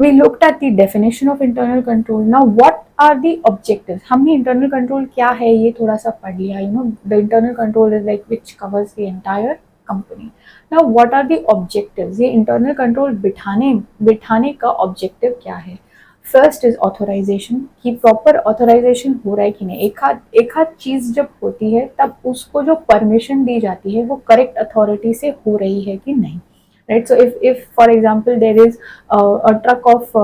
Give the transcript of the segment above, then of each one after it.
we looked at the definition of internal control. Now what are the objectives? हमने internal control क्या है ये थोड़ा सा पढ़ लिया. The internal control is like which covers the entire company. Now what are the objectives? ये internal control बिठाने का objective क्या है? फर्स्ट इज ऑथोराइजेशन, कि प्रॉपर ऑथोराइजेशन हो रहा है कि नहीं. एक हाथ चीज जब होती है तब उसको जो परमिशन दी जाती है वो करेक्ट अथॉरिटी से हो रही है कि नहीं. Right, so if for example there is a truck of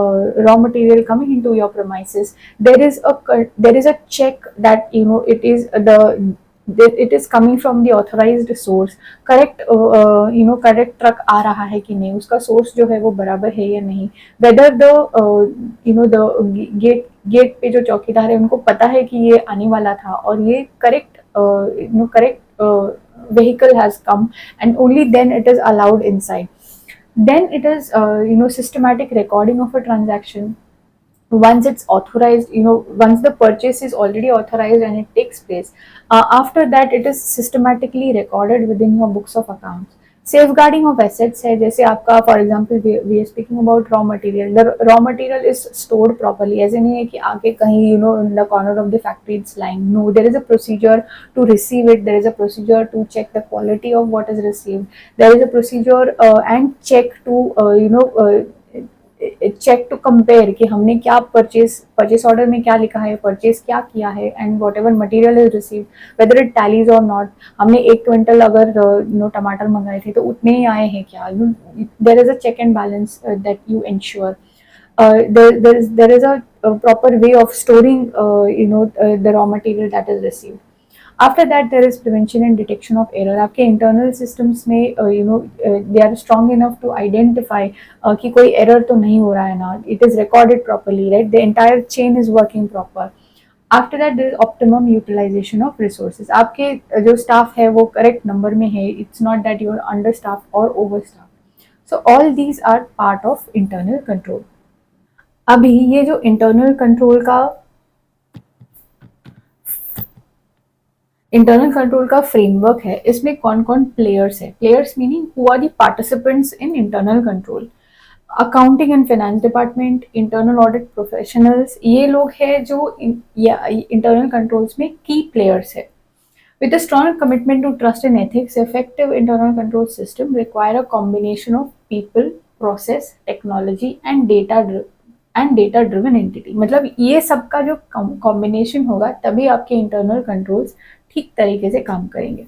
raw material coming into your premises, there is a check that it is coming from the authorized source. Correct truck आ रहा है कि नहीं, उसका सोर्स जो है वो बराबर है या नहीं. वेदर द गेट पे जो चौकीदार है उनको पता है कि ये आने वाला था और ये correct vehicle has come, and only then it is allowed inside. Then it is systematic recording of a transaction. Once it's authorized, once the purchase is already authorized and it takes place, after that it is systematically recorded within your books of accounts. Safeguarding of assets है, जैसे आपका for example we are speaking about raw material. The raw material is stored properly. ऐसे नहीं है कि आगे कहीं in the corner of the factory it's lying. No, there is a procedure to receive it. There is a procedure to check the quality of what is received. There is a procedure and check to check to compare कि हमने क्या purchase order में क्या लिखा है, purchase क्या किया है, and what ever material is receive whether it tallies और नॉट. हमने 1 क्विंटल अगर टमाटर मंगाए थे तो उतने ही आए हैं क्या. There is a check and balance that you ensure. there is a proper way of storing the raw material that is received. After that there is prevention and detection of error. आपके internal systems में they are strong enough to identify कि कोई error तो नहीं हो रहा है ना. It is recorded properly, right? The entire chain is working proper. After that there is optimum utilization of resources. आपके जो staff है वो correct number में है. It's not that you are understaffed or overstaffed. So all these are part of internal control. अभी ये जो internal control का फ्रेमवर्क है, इसमें कौन कौन प्लेयर्स है. Players meaning who are the participants in internal control. Accounting and finance department, internal audit professionals, ये लोग हैं जो इंटरनल कंट्रोल्स में की प्लेयर्स है. With a strong commitment to trust and ethics, effective internal control system require a combination of people, process, technology and data driven entity. मतलब ये सब का जो कॉम्बिनेशन होगा तभी आपके इंटरनल कंट्रोल्स ठीक तरीके से काम करेंगे.